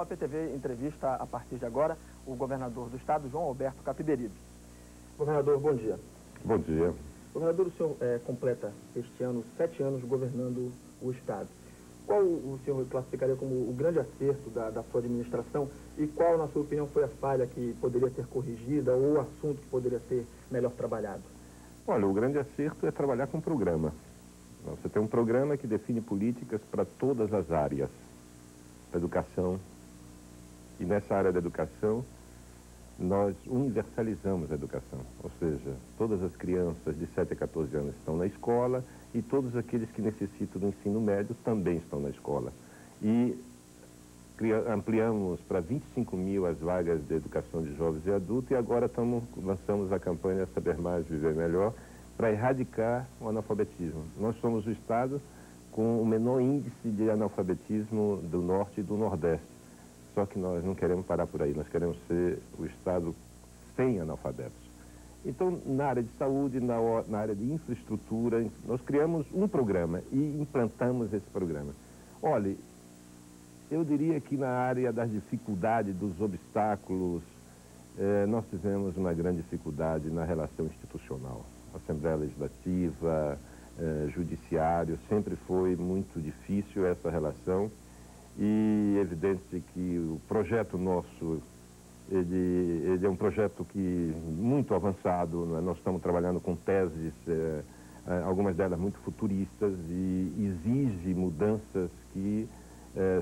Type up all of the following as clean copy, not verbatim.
FAP TV entrevista a partir de agora o governador do estado, João Alberto Capiberibe. Governador, bom dia. Bom dia. Governador, o senhor completa este ano 7 anos governando o estado. Qual o senhor classificaria como o grande acerto da sua administração e qual, na sua opinião, foi a falha que poderia ser corrigida ou o assunto que poderia ser melhor trabalhado? Olha, o grande acerto é trabalhar com programa. Você tem um programa que define políticas para todas as áreas da educação. E nessa área da educação, nós universalizamos a educação. Ou seja, todas as crianças de 7 a 14 anos estão na escola e todos aqueles que necessitam do ensino médio também estão na escola. E ampliamos para 25 mil as vagas de educação de jovens e adultos e agora lançamos a campanha Saber Mais, Viver Melhor, para erradicar o analfabetismo. Nós somos o estado com o menor índice de analfabetismo do norte e do nordeste. Só que nós não queremos parar por aí, nós queremos ser o estado sem analfabetos. Então, na área de saúde, na área de infraestrutura, nós criamos um programa e implantamos esse programa. Olha, eu diria que na área das dificuldades, dos obstáculos, nós tivemos uma grande dificuldade na relação institucional. Assembleia Legislativa, Judiciário, sempre foi muito difícil essa relação. E é evidente que o projeto nosso, ele é um projeto muito avançado, né? Nós estamos trabalhando com teses, algumas delas muito futuristas, e exige mudanças que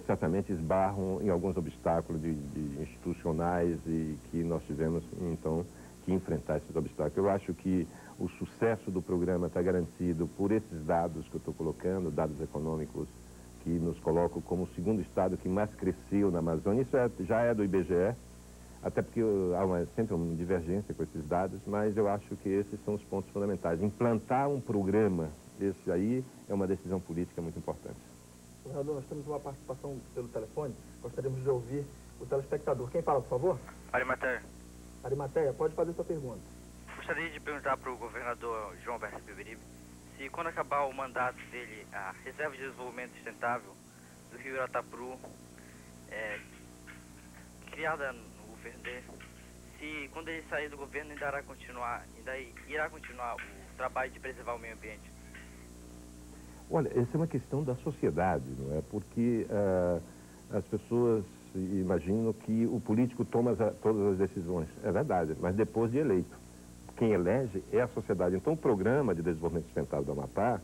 certamente esbarram em alguns obstáculos de institucionais e que nós tivemos, então, que enfrentar esses obstáculos. Eu acho que o sucesso do programa está garantido por esses dados que eu estou colocando, dados econômicos, que nos colocam como o segundo estado que mais cresceu na Amazônia. Isso já é do IBGE, até porque há sempre uma divergência com esses dados, mas eu acho que esses são os pontos fundamentais. Implantar um programa desse aí é uma decisão política muito importante. Governador, nós temos uma participação pelo telefone, gostaríamos de ouvir o telespectador. Quem fala, por favor? Arimateia. Arimateia, pode fazer sua pergunta. Gostaria de perguntar para o governador João Alberto Capiberibe se quando acabar o mandato dele, a Reserva de Desenvolvimento Sustentável do Rio Iratapuru, criada no governo dele, se quando ele sair do governo ainda irá continuar o trabalho de preservar o meio ambiente. Olha, essa é uma questão da sociedade, não é? Porque as pessoas imaginam que o político toma todas as decisões. É verdade, mas depois de eleito. Quem elege é a sociedade. Então, o Programa de Desenvolvimento Sustentável do Amapá,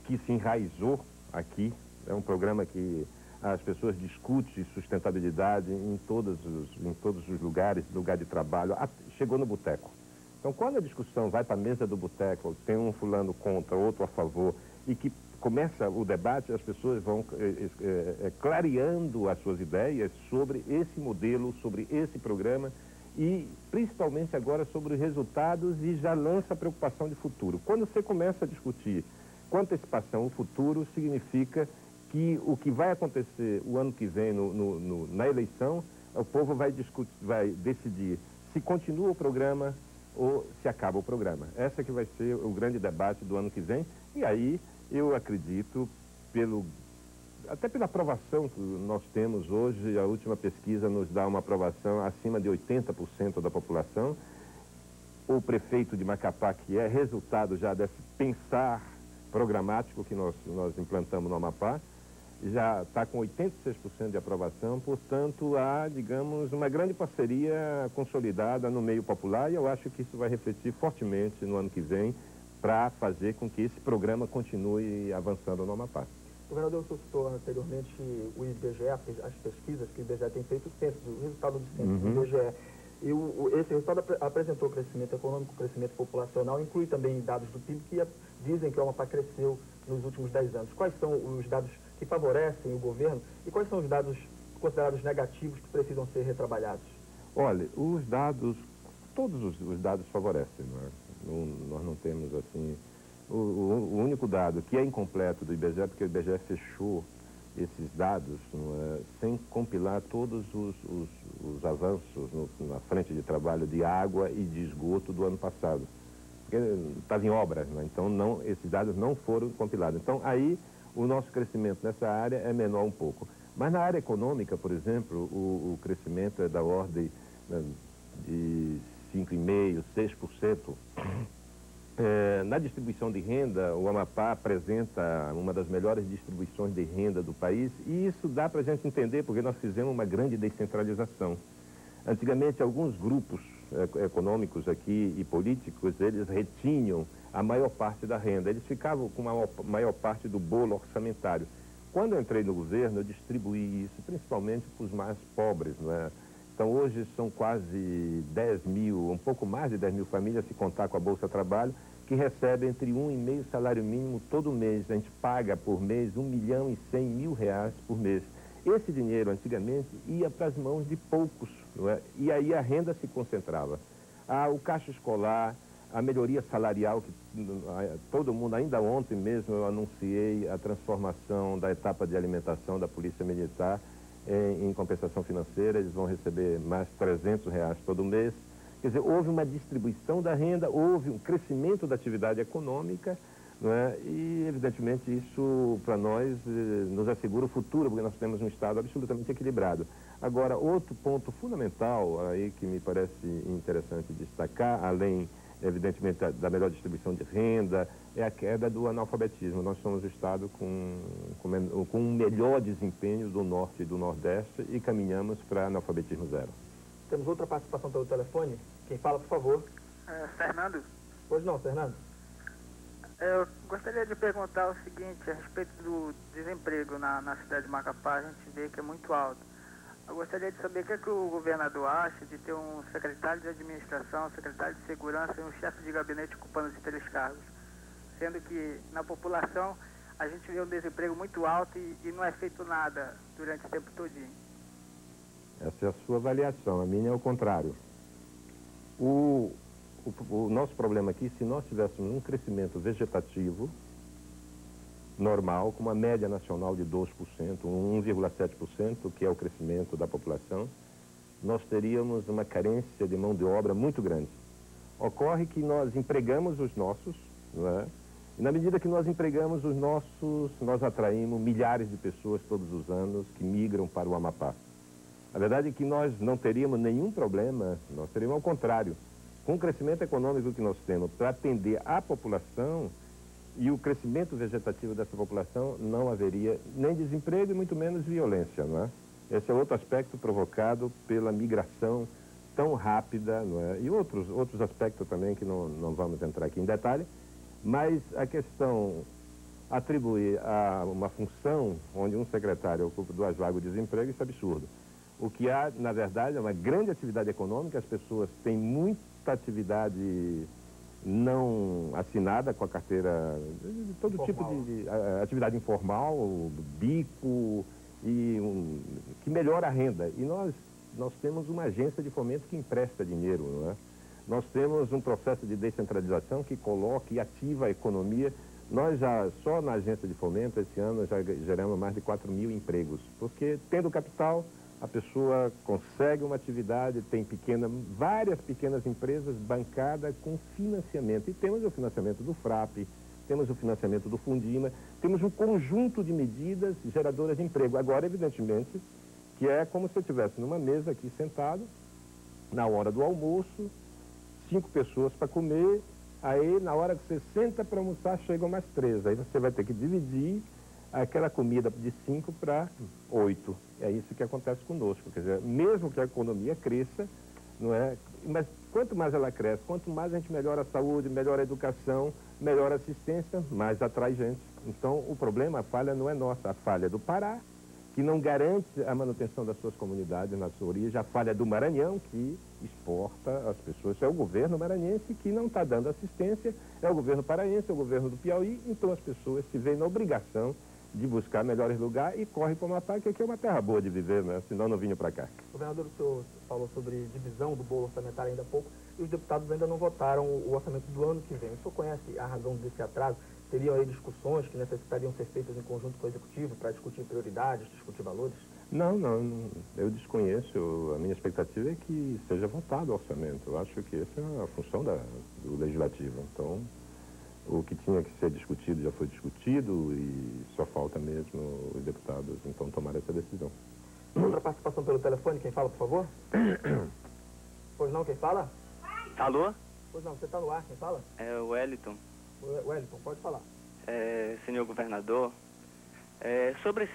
que se enraizou aqui, é um programa que as pessoas discutem sustentabilidade em todos os lugares, lugar de trabalho, chegou no boteco. Então, quando a discussão vai para a mesa do boteco, tem um fulano contra, outro a favor, e que começa o debate, as pessoas vão clareando as suas ideias sobre esse modelo, sobre esse programa, e principalmente agora sobre os resultados, e já lança a preocupação de futuro. Quando você começa a discutir com antecipação o futuro, significa que o que vai acontecer o ano que vem na eleição, o povo vai decidir se continua o programa ou se acaba o programa. Essa que vai ser o grande debate do ano que vem, e aí eu acredito, até pela aprovação que nós temos hoje, a última pesquisa nos dá uma aprovação acima de 80% da população. O prefeito de Macapá, que é resultado já desse pensar programático que nós implantamos no Amapá, já está com 86% de aprovação, portanto há, digamos, uma grande parceria consolidada no meio popular, e eu acho que isso vai refletir fortemente no ano que vem para fazer com que esse programa continue avançando no Amapá. Governador, o senhor citou anteriormente o IBGE, as pesquisas que o IBGE tem feito, o resultado do censo do IBGE. E esse resultado apresentou crescimento econômico, crescimento populacional, inclui também dados do PIB que dizem que o Amapá cresceu nos últimos 10 anos. Quais são os dados que favorecem o governo e quais são os dados considerados negativos que precisam ser retrabalhados? Olha, todos os dados favorecem, não é? Nós não temos assim... O único dado que é incompleto do IBGE, porque o IBGE fechou esses dados sem compilar todos os avanços na frente de trabalho de água e de esgoto do ano passado. Porque estava em obras, né? Então esses dados não foram compilados. Então aí o nosso crescimento nessa área é menor um pouco. Mas na área econômica, por exemplo, o crescimento é da ordem, né, de 5,5%, 6%. Na distribuição de renda, o Amapá apresenta uma das melhores distribuições de renda do país, e isso dá para a gente entender porque nós fizemos uma grande descentralização. Antigamente, alguns grupos econômicos aqui e políticos, eles retinham a maior parte da renda, eles ficavam com a maior parte do bolo orçamentário. Quando eu entrei no governo, eu distribuí isso principalmente para os mais pobres, não é? Então, hoje são quase 10 mil, um pouco mais de 10 mil famílias, se contar com a Bolsa Trabalho, que recebem entre 1,5 salário mínimo todo mês. A gente paga por mês R$ 1.100.000 por mês. Esse dinheiro, antigamente, ia para as mãos de poucos, não é? E aí a renda se concentrava. O caixa escolar, a melhoria salarial, que todo mundo, ainda ontem mesmo eu anunciei a transformação da etapa de alimentação da Polícia Militar em compensação financeira, eles vão receber mais R$ 300 todo mês. Quer dizer, houve uma distribuição da renda, houve um crescimento da atividade econômica, não é? E, evidentemente, isso, para nós, nos assegura o futuro, porque nós temos um Estado absolutamente equilibrado. Agora, outro ponto fundamental aí que me parece interessante destacar, além, evidentemente, da melhor distribuição de renda, é a queda do analfabetismo. Nós somos o Estado com um melhor desempenho do Norte e do Nordeste e caminhamos para analfabetismo zero. Temos outra participação pelo telefone. Quem fala, por favor? Fernando. Pois não, Fernando. Eu gostaria de perguntar o seguinte, a respeito do desemprego na cidade de Macapá. A gente vê que é muito alto. Eu gostaria de saber o que, é que o governador acha de ter um secretário de administração, um secretário de segurança e um chefe de gabinete ocupando os 3 cargos. Sendo que na população a gente vê um desemprego muito alto e não é feito nada durante o tempo todinho. Essa é a sua avaliação, a minha é o contrário. O nosso problema aqui, se nós tivéssemos um crescimento vegetativo normal, com uma média nacional de 2%, 1,7%, que é o crescimento da população, nós teríamos uma carência de mão de obra muito grande. Ocorre que nós empregamos os nossos, não é? E na medida que nós empregamos os nossos, nós atraímos milhares de pessoas todos os anos que migram para o Amapá. A verdade é que nós não teríamos nenhum problema, nós teríamos ao contrário. Com o crescimento econômico que nós temos para atender a população e o crescimento vegetativo dessa população, não haveria nem desemprego e muito menos violência, não é? Esse é outro aspecto provocado pela migração tão rápida, não é? E outros aspectos também que não vamos entrar aqui em detalhe, mas a questão atribuir a uma função onde um secretário ocupa 2 vagas de desemprego, isso é absurdo. O que há, na verdade, é uma grande atividade econômica, as pessoas têm muita atividade não assinada com a carteira, todo informal. Tipo de atividade informal, bico, que melhora a renda. E nós temos uma agência de fomento que empresta dinheiro, não é? Nós temos um processo de descentralização que coloca e ativa a economia. Nós só na agência de fomento, esse ano, já geramos mais de 4 mil empregos, porque tendo capital, a pessoa consegue uma atividade, tem várias pequenas empresas bancadas com financiamento. E temos o financiamento do FRAP, temos o financiamento do Fundima, temos um conjunto de medidas geradoras de emprego. Agora, evidentemente, que é como se eu estivesse numa mesa aqui sentado, na hora do almoço, 5 pessoas para comer, aí na hora que você senta para almoçar, chegam mais 3. Aí você vai ter que dividir aquela comida de 5 para 8. É isso que acontece conosco. Quer dizer, mesmo que a economia cresça, não é? Mas quanto mais ela cresce, quanto mais a gente melhora a saúde, melhora a educação, melhora a assistência, mais atrai gente. Então, o problema, a falha não é nossa, a falha é do Pará, que não garante a manutenção das suas comunidades na sua origem, a falha é do Maranhão, que exporta as pessoas. É o governo maranhense que não está dando assistência, é o governo paraense, é o governo do Piauí, então as pessoas se veem na obrigação de buscar melhores lugares e correm para o Amapá, que aqui é uma terra boa de viver, né? Senão não vinham para cá. Governador, o senhor falou sobre divisão do bolo orçamentário ainda há pouco, e os deputados ainda não votaram o orçamento do ano que vem. O senhor conhece a razão desse atraso? Teriam aí discussões que necessitariam ser feitas em conjunto com o Executivo para discutir prioridades, discutir valores? Não, eu desconheço. A minha expectativa é que seja votado o orçamento. Eu acho que essa é a função do Legislativo. Então, O que tinha que ser discutido já foi discutido e só falta mesmo os deputados, então, tomar essa decisão. Outra participação pelo telefone, quem fala, por favor? Pois não, quem fala? Alô? Pois não, você está no ar, quem fala? É o Wellington. Wellington, pode falar. Senhor governador, sobre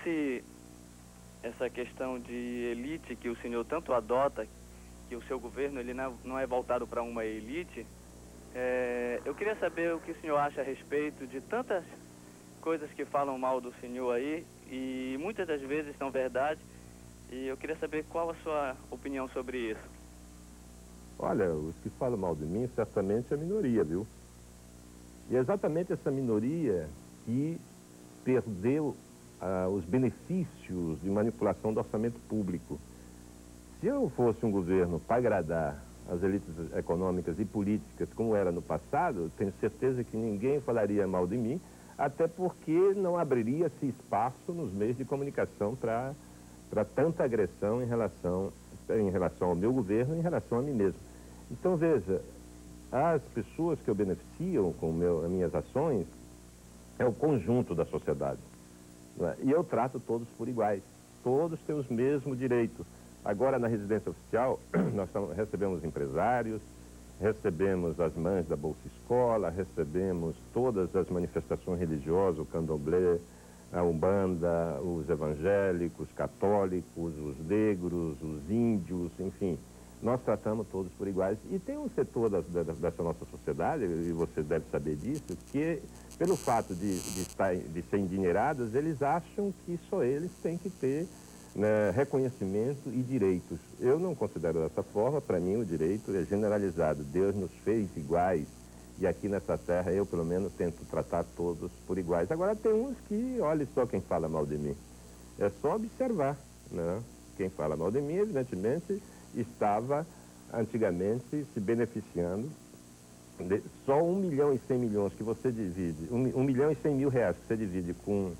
essa questão de elite que o senhor tanto adota, que o seu governo ele não é voltado para uma elite, eu queria saber o que o senhor acha a respeito de tantas coisas que falam mal do senhor aí, e muitas das vezes são verdade, e eu queria saber qual a sua opinião sobre isso. Olha, os que falam mal de mim certamente é a minoria, viu? E é exatamente essa minoria que perdeu os benefícios de manipulação do orçamento público. Se eu fosse um governo para agradar as elites econômicas e políticas como era no passado, tenho certeza que ninguém falaria mal de mim, até porque não abriria-se espaço nos meios de comunicação para tanta agressão em relação ao meu governo, em relação a mim mesmo. Então, veja, as pessoas que eu beneficio com as minhas ações é o conjunto da sociedade. Não é? E eu trato todos por iguais. Todos têm os mesmos direitos. Agora, na residência oficial, nós recebemos empresários, recebemos as mães da Bolsa Escola, recebemos todas as manifestações religiosas, o candomblé, a Umbanda, os evangélicos, católicos, os negros, os índios, enfim. Nós tratamos todos por iguais. E tem um setor dessa nossa sociedade, e você deve saber disso, que pelo fato de ser endinheirados, eles acham que só eles têm que ter, né, reconhecimento e direitos. Eu não considero dessa forma. Para mim o direito é generalizado. Deus nos fez iguais. E aqui nessa terra eu, pelo menos, tento tratar todos por iguais. Agora tem uns que, olha só quem fala mal de mim. É só observar, né? Quem fala mal de mim, evidentemente, estava antigamente se beneficiando de só 1 milhão e 100 milhões que você divide, 1 milhão e 100 mil reais que você divide com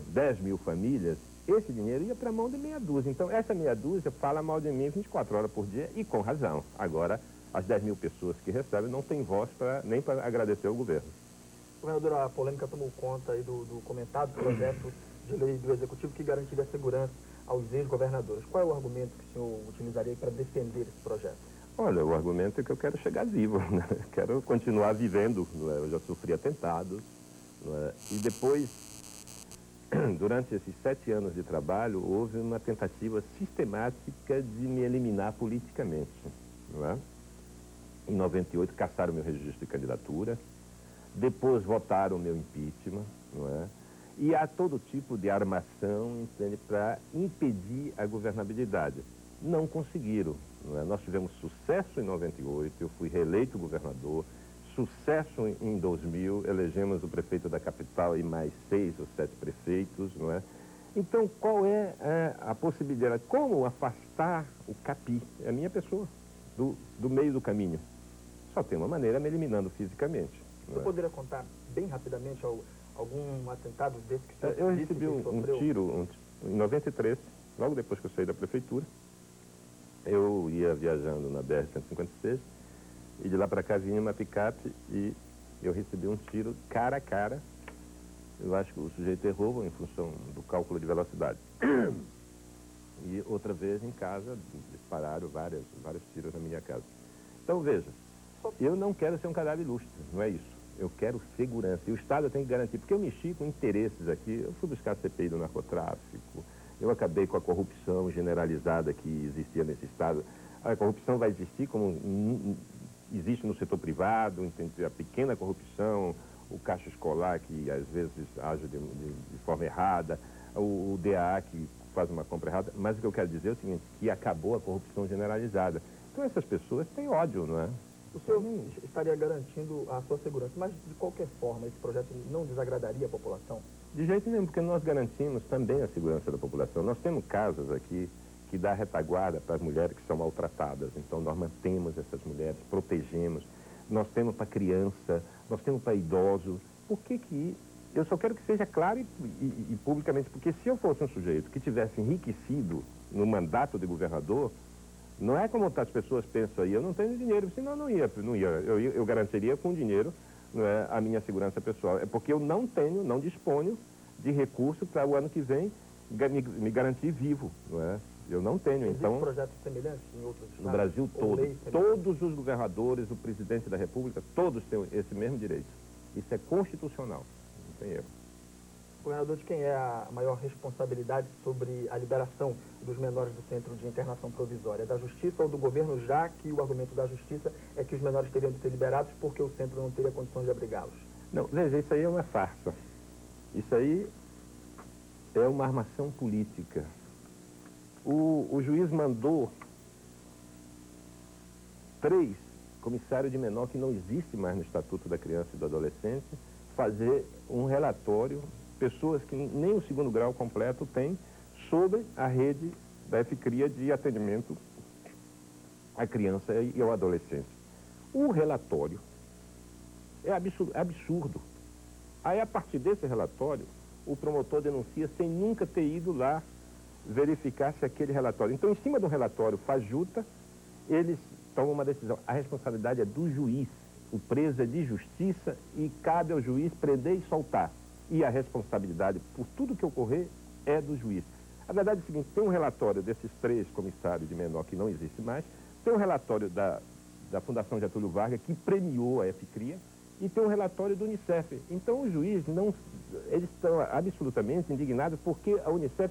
10 mil famílias, esse dinheiro ia para a mão de meia dúzia. Então, essa meia dúzia fala mal de mim 24 horas por dia e com razão. Agora, as 10 mil pessoas que recebem não têm voz nem para agradecer ao governo. Governador, a polêmica tomou conta aí do comentado projeto de lei do Executivo que garantiria a segurança aos ex-governadores. Qual é o argumento que o senhor utilizaria para defender esse projeto? Olha, o argumento é que eu quero chegar vivo, né? Quero continuar vivendo, não é? Eu já sofri atentados, não é? E depois, durante esses 7 anos de trabalho, houve uma tentativa sistemática de me eliminar politicamente, não é? Em 98, cassaram meu registro de candidatura, depois votaram o meu impeachment, não é? E há todo tipo de armação, entende, para impedir a governabilidade. Não conseguiram, não é? Nós tivemos sucesso em 98, eu fui reeleito governador, sucesso em 2000, elegemos o prefeito da capital e mais 6 ou 7 prefeitos, não é? Então, qual é a possibilidade? Como afastar o capi, a minha pessoa, do meio do caminho? Só tem uma maneira, me eliminando fisicamente. Você poderia contar bem rapidamente algum atentado desse que o senhor Eu recebi um tiro em 93, logo depois que eu saí da prefeitura. Eu ia viajando na BR-156 e de lá para cá vinha uma picape e eu recebi um tiro cara a cara. Eu acho que o sujeito errou em função do cálculo de velocidade. E outra vez em casa, dispararam vários tiros na minha casa. Então veja, eu não quero ser um cadáver ilustre, não é isso. Eu quero segurança. E o Estado tem que garantir, porque eu mexi com interesses aqui. Eu fui buscar a CPI do narcotráfico, eu acabei com a corrupção generalizada que existia nesse Estado. A corrupção vai existir como existe no setor privado, entende? A pequena corrupção, o caixa escolar que às vezes age de forma errada, o DAA que faz uma compra errada. Mas o que eu quero dizer é o seguinte, que acabou a corrupção generalizada. Então essas pessoas têm ódio, não é? O senhor estaria garantindo a sua segurança, mas de qualquer forma esse projeto não desagradaria a população? De jeito nenhum, porque nós garantimos também a segurança da população. Nós temos casas aqui que dá retaguarda para as mulheres que são maltratadas. Então nós mantemos essas mulheres, protegemos. Nós temos para criança, nós temos para idoso. Por que eu só quero que seja claro e publicamente, porque se eu fosse um sujeito que tivesse enriquecido no mandato de governador, não é como as pessoas pensam aí, eu não tenho dinheiro, senão não ia. Eu garantiria com dinheiro não é, a minha segurança pessoal. É porque eu não disponho de recurso para o ano que vem me garantir vivo, não é? Eu não tenho, então... projetos semelhantes em outros estados? No Brasil todo, todos os governadores, o presidente da República, todos têm esse mesmo direito. Isso é constitucional, não tem erro. Governador, de quem é a maior responsabilidade sobre a liberação dos menores do Centro de Internação Provisória? Da Justiça ou do governo, já que o argumento da Justiça é que os menores teriam de ser liberados porque o centro não teria condições de abrigá-los? Não, veja, isso aí é uma farsa. Isso aí é uma armação política. O juiz mandou 3 comissários de menor, que não existe mais no Estatuto da Criança e do Adolescente, fazer um relatório, pessoas que nem o 2º grau completo têm, sobre a rede da FCRIA de atendimento à criança e ao adolescente. O relatório é absurdo. Aí, a partir desse relatório, o promotor denuncia sem nunca ter ido lá verificar se aquele relatório... Então, em cima do relatório fajuta, eles tomam uma decisão. A responsabilidade é do juiz. O preso é de justiça e cabe ao juiz prender e soltar. E a responsabilidade por tudo que ocorrer é do juiz. A verdade é o seguinte, tem um relatório desses 3 comissários de menor que não existe mais, tem um relatório da Fundação Getúlio Vargas que premiou a FCRIA e tem um relatório do Unicef. Então, o juiz não... Eles estão absolutamente indignados porque a Unicef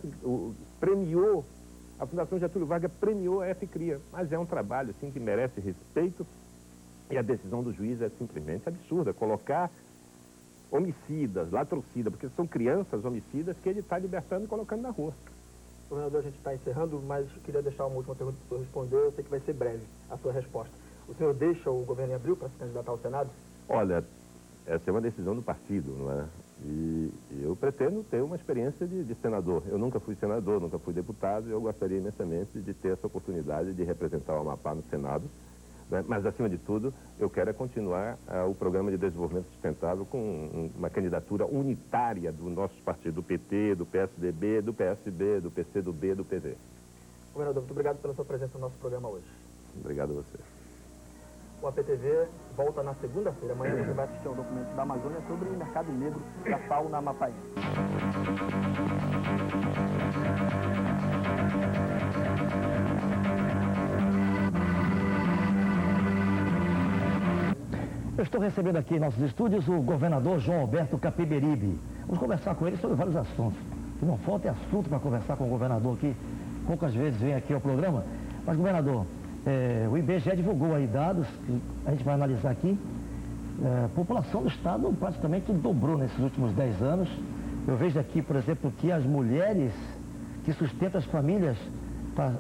premiou, a Fundação Getúlio Vargas premiou a FCRIA. Mas é um trabalho, assim, que merece respeito e a decisão do juiz é simplesmente absurda. Colocar homicidas, latrocidas, porque são crianças homicidas que ele está libertando e colocando na rua. Governador, a gente está encerrando, mas queria deixar uma última pergunta para o senhor responder. Eu sei que vai ser breve a sua resposta. O senhor deixa o governo em abril para se candidatar ao Senado? Olha, essa é uma decisão do partido, não é? E eu pretendo ter uma experiência de senador. Eu nunca fui senador, nunca fui deputado, e eu gostaria imensamente de ter essa oportunidade de representar o Amapá no Senado. Né? Mas, acima de tudo, eu quero continuar o programa de desenvolvimento sustentável com uma candidatura unitária do nosso partido, do PT, do PSDB, do PSB, do PCdoB, do PV. Governador, muito obrigado pela sua presença no nosso programa hoje. Obrigado a você. O APTV volta na segunda-feira. Amanhã você vai assistir ao documento da Amazônia sobre o mercado negro da fauna amapaense. Eu estou recebendo aqui em nossos estúdios o governador João Alberto Capiberibe. Vamos conversar com ele sobre vários assuntos. Que não falta assunto para conversar com o governador aqui. Poucas vezes vem aqui ao programa. Mas, governador, o IBGE divulgou aí dados que a gente vai analisar aqui. A população do estado praticamente dobrou nesses últimos 10 anos. Eu vejo aqui, por exemplo, que as mulheres que sustentam as famílias,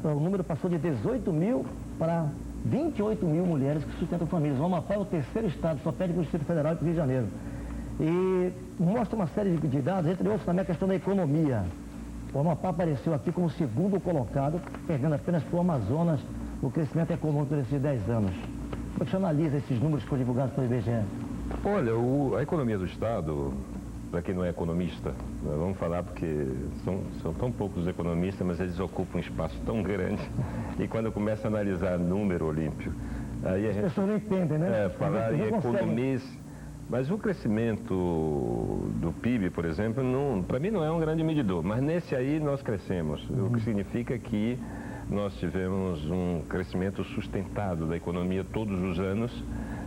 o número passou de 18 mil para 28 mil mulheres que sustentam famílias. O Amapá é o 3º estado, só perde para o Distrito Federal e para o Rio de Janeiro. E mostra uma série de dados, entre outros também a questão da economia. O Amapá apareceu aqui como 2º colocado, perdendo apenas para o Amazonas o crescimento econômico desses 10 anos. Como é que você analisa esses números que foram divulgados pelo IBGE? Olha, a economia do Estado, para quem não é economista, vamos falar porque são tão poucos os economistas, mas eles ocupam um espaço tão grande. E quando começa a analisar número, Olímpio, aí a gente... As pessoas não entendem, né? Falar em economia... Mas o crescimento do PIB, por exemplo, para mim não é um grande medidor. Mas nesse aí nós crescemos, o que significa que nós tivemos um crescimento sustentado da economia todos os anos.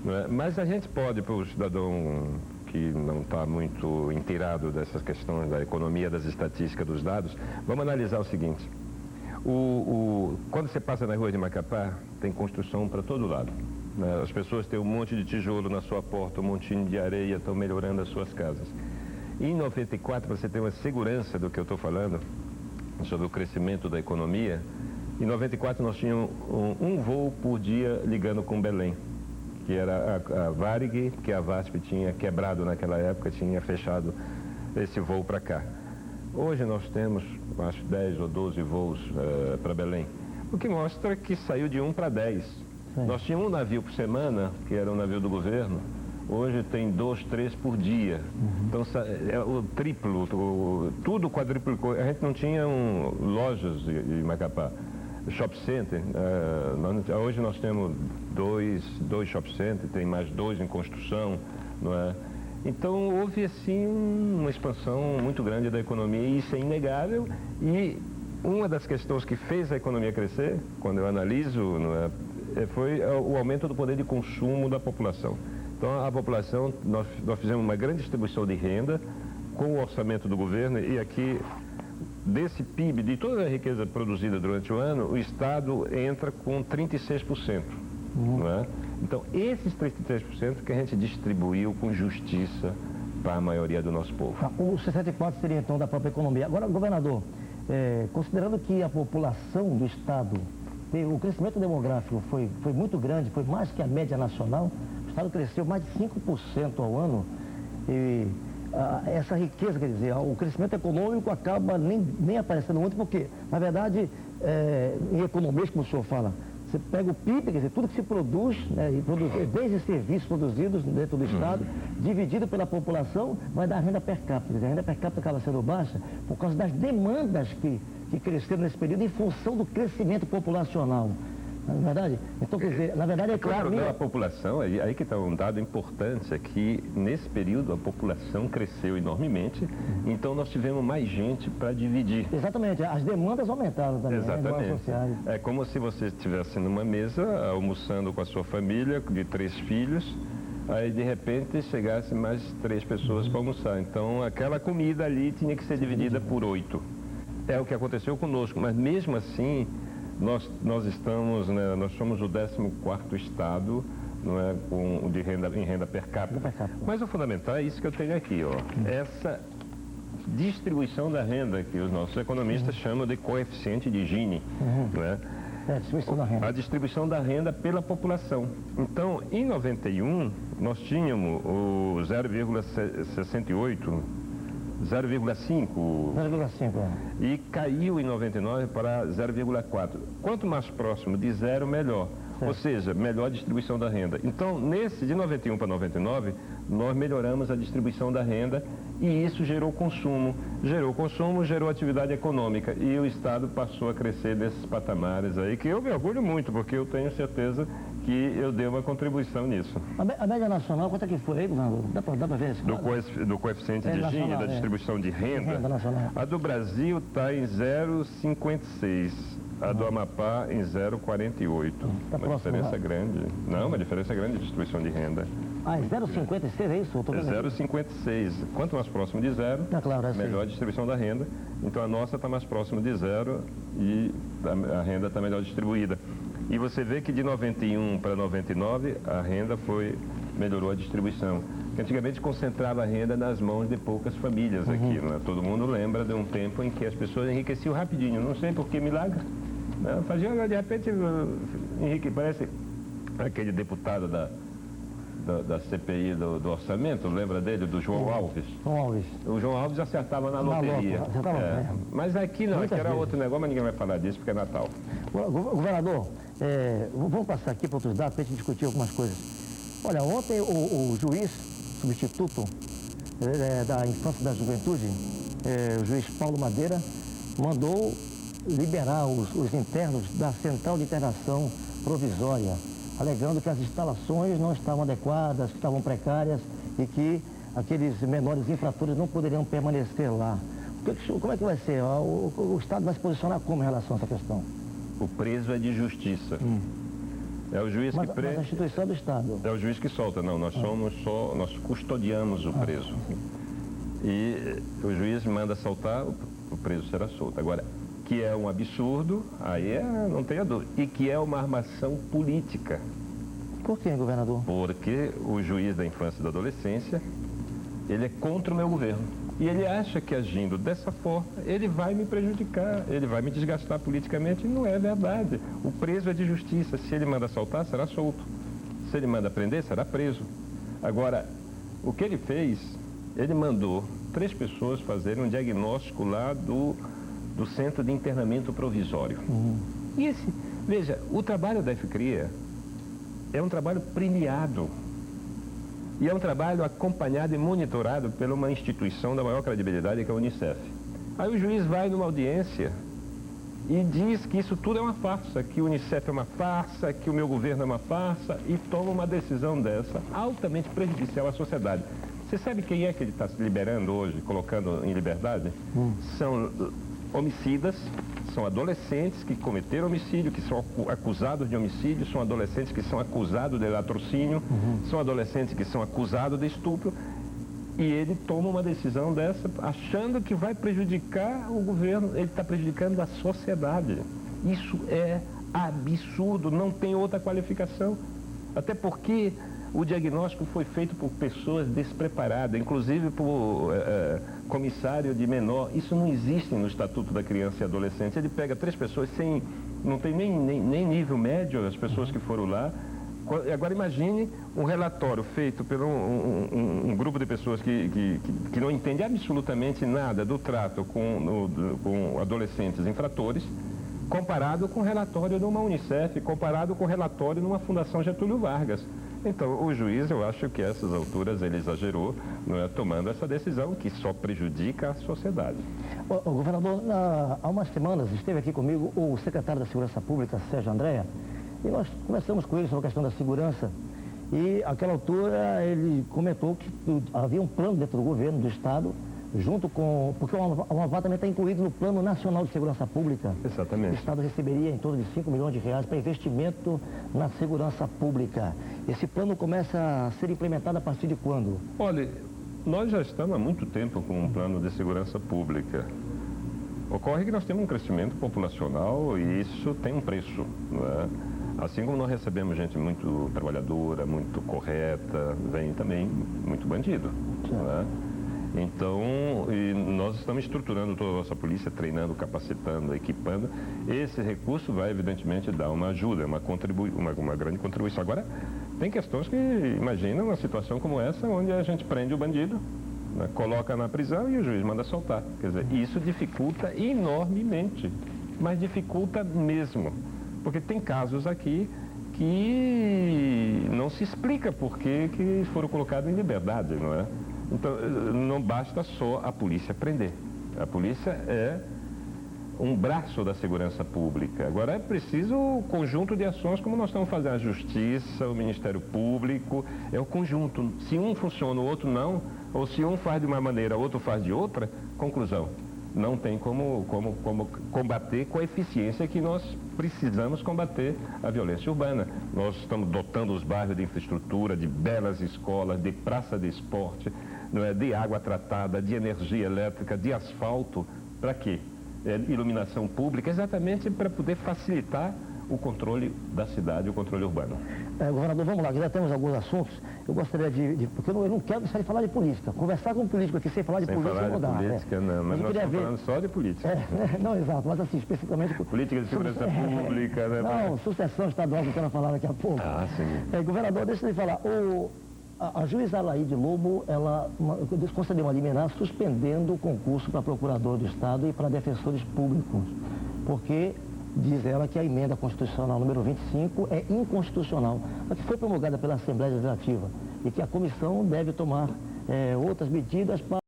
Não é? Mas a gente pode, para o cidadão que não está muito inteirado dessas questões da economia, das estatísticas, dos dados, vamos analisar o seguinte. Quando você passa na rua de Macapá, tem construção para todo lado. Né? As pessoas têm um monte de tijolo na sua porta, um montinho de areia, estão melhorando as suas casas. E em 94, para você ter uma segurança do que eu estou falando, sobre o crescimento da economia, em 94 nós tínhamos um voo por dia ligando com Belém, que era a Varig, que a VASP tinha quebrado naquela época, tinha fechado esse voo para cá. Hoje nós temos, acho, 10 ou 12 voos para Belém, o que mostra que saiu de 1 para 10. Sim. Nós tínhamos um navio por semana, que era um navio do governo, hoje tem 2, 3 por dia. Então é o triplo, tudo quadruplicou. A gente não tinha lojas em Macapá. Shop center, hoje nós temos dois shop centers, tem mais 2 em construção, não é? Então, houve, assim, uma expansão muito grande da economia, e isso é inegável. E uma das questões que fez a economia crescer, quando eu analiso, não é, foi o aumento do poder de consumo da população. Então, a população, nós fizemos uma grande distribuição de renda com o orçamento do governo, e aqui, desse PIB, de toda a riqueza produzida durante o ano, o Estado entra com 36%. Não é? Então, esses 33% que a gente distribuiu com justiça para a maioria do nosso povo. O 64 seria, então, da própria economia. Agora, governador, considerando que a população do Estado, o crescimento demográfico foi muito grande, foi mais que a média nacional, o Estado cresceu mais de 5% ao ano, e essa riqueza, quer dizer, o crescimento econômico acaba nem aparecendo muito, porque, na verdade, em economia, como o senhor fala, você pega o PIB, quer dizer, tudo que se produz, né, desde serviços produzidos dentro do Estado, dividido pela população, vai dar renda per capita. Quer dizer, a renda per capita acaba sendo baixa por causa das demandas que cresceram nesse período em função do crescimento populacional. Não é verdade? Então, quer dizer, na verdade, claro, a população, aí que está um dado importante, é que nesse período a população cresceu enormemente, então nós tivemos mais gente para dividir. Exatamente, as demandas aumentaram também. Exatamente. Né? É como se você estivesse numa mesa, almoçando com a sua família, de 3 filhos, aí de repente chegasse mais 3 pessoas para almoçar. Então aquela comida ali tinha que ser dividida por 8. É o que aconteceu conosco, mas mesmo assim, nós estamos, né, nós somos o 14º estado, não é, em renda per capita. Mas o fundamental é isso que eu tenho aqui, ó. Essa distribuição da renda que os nossos economistas chamam de coeficiente de Gini, não é? A distribuição da renda pela população. Então, em 91, nós tínhamos o 0,68, 0,5 e caiu em 99 para 0,4. Quanto mais próximo de zero, melhor. Ou seja, melhor distribuição da renda. Então, de 91 para 99, nós melhoramos a distribuição da renda, e isso gerou consumo. Gerou consumo, gerou atividade econômica, e o Estado passou a crescer nesses patamares aí, que eu me orgulho muito, porque eu tenho certeza que eu dei uma contribuição nisso. A média nacional, quanto é que foi aí, governador? Dá para ver isso? Do coeficiente de Gini, da distribuição de renda, a do Brasil está em 0,56. A do Amapá em 0,48. Uma diferença grande. Não, uma diferença grande de distribuição de renda. Ah, é 0,56, é isso? É 0,56. Quanto mais próximo de zero, melhor a distribuição da renda. Então a nossa está mais próximo de zero e a renda está melhor distribuída. E você vê que de 91 para 99 a renda melhorou a distribuição. Porque antigamente concentrava a renda nas mãos de poucas famílias aqui, não é? Todo mundo lembra de um tempo em que as pessoas enriqueciam rapidinho. Não sei por que milagre. Não, fazia, de repente, Henrique, parece aquele deputado da CPI do orçamento, lembra dele, do João Alves? João Alves. O João Alves acertava na loteria. Mas aqui não, aqui era outro negócio, mas ninguém vai falar disso porque é Natal. Governador, vamos passar aqui para outros dados para a gente discutir algumas coisas. Olha, ontem o juiz substituto da Infância e da Juventude, o juiz Paulo Madeira, mandou liberar os internos da Central de Internação Provisória, alegando que as instalações não estavam adequadas, que estavam precárias e que aqueles menores infratores não poderiam permanecer lá. Como é que vai ser? O Estado vai se posicionar como em relação a essa questão? O preso é de justiça. É o juiz que prende. Mas a instituição do Estado. É o juiz que solta, não. Nós nós custodiamos o preso. E o juiz manda soltar, o preso será solto. Agora, que é um absurdo, aí não tenha dúvida. E que é uma armação política. Por quê, governador? Porque o juiz da infância e da adolescência, ele é contra o meu governo. E ele acha que agindo dessa forma, ele vai me prejudicar, ele vai me desgastar politicamente. E não é verdade. O preso é de justiça. Se ele manda soltar, será solto. Se ele manda prender, será preso. Agora, o que ele fez, ele mandou 3 pessoas fazerem um diagnóstico lá do Centro de Internamento Provisório. E veja, o trabalho da FCRIA é um trabalho premiado. E é um trabalho acompanhado e monitorado por uma instituição da maior credibilidade, que é a Unicef. Aí o juiz vai numa audiência e diz que isso tudo é uma farsa, que o Unicef é uma farsa, que o meu governo é uma farsa, e toma uma decisão dessa altamente prejudicial à sociedade. Você sabe quem é que ele está se liberando hoje, colocando em liberdade? São homicidas, são adolescentes que cometeram homicídio, que são acusados de homicídio, são adolescentes que são acusados de latrocínio, são adolescentes que são acusados de estupro, e ele toma uma decisão dessa achando que vai prejudicar o governo, ele está prejudicando a sociedade. Isso é absurdo, não tem outra qualificação. Até porque o diagnóstico foi feito por pessoas despreparadas, inclusive por comissário de menor. Isso não existe no Estatuto da Criança e Adolescente. Ele pega 3 pessoas sem, não tem nem nível médio, as pessoas que foram lá. Agora imagine um relatório feito por um grupo de pessoas que não entende absolutamente nada do trato com adolescentes infratores, comparado com o relatório de uma Unicef, comparado com o relatório de uma Fundação Getúlio Vargas. Então, o juiz, eu acho que a essas alturas ele exagerou, não é, tomando essa decisão que só prejudica a sociedade. O governador, há umas semanas esteve aqui comigo o secretário da Segurança Pública, Sérgio Andréa, e nós conversamos com ele sobre a questão da segurança. E, àquela altura, ele comentou que havia um plano dentro do governo, do Estado, junto com... Porque o Amapá também está incluído no Plano Nacional de Segurança Pública. Exatamente. O Estado receberia em torno de 5 milhões de reais para investimento na segurança pública. Esse plano começa a ser implementado a partir de quando? Olha, nós já estamos há muito tempo com um plano de segurança pública. Ocorre que nós temos um crescimento populacional e isso tem um preço, não é? Assim como nós recebemos gente muito trabalhadora, muito correta, vem também muito bandido, não é? Então, nós estamos estruturando toda a nossa polícia, treinando, capacitando, equipando. Esse recurso vai, evidentemente, dar uma ajuda, uma grande contribuição. Agora, tem questões que, imagina uma situação como essa, onde a gente prende o bandido, né, coloca na prisão e o juiz manda soltar. Quer dizer, isso dificulta enormemente, mas dificulta mesmo. Porque tem casos aqui que não se explica por que foram colocados em liberdade, não é? Então, não basta só a polícia prender. A polícia é um braço da segurança pública. Agora é preciso um conjunto de ações, como nós estamos fazendo a Justiça, o Ministério Público, é o conjunto. Se um funciona, o outro não, ou se um faz de uma maneira, o outro faz de outra, conclusão. Não tem como combater com a eficiência que nós precisamos combater a violência urbana. Nós estamos dotando os bairros de infraestrutura, de belas escolas, de praça de esporte, não é, de água tratada, de energia elétrica, de asfalto. Para quê? Iluminação pública, exatamente para poder facilitar o controle da cidade, o controle urbano. Governador, vamos lá, já temos alguns assuntos. Eu gostaria porque eu não quero deixar de falar de política. Conversar com um político aqui sem falar de política não dá. Política, não, mas nós estamos falando só de política. Não, exato, mas assim, especificamente... Política de segurança pública, né? Não, sucessão estadual que eu quero falar daqui a pouco. Ah, sim. Governador, deixa eu falar. A juíza Alaide Lobo, ela concedeu uma liminar suspendendo o concurso para procurador do Estado e para defensores públicos, porque diz ela que a emenda constitucional número 25 é inconstitucional, mas que foi promulgada pela Assembleia Legislativa e que a comissão deve tomar outras medidas para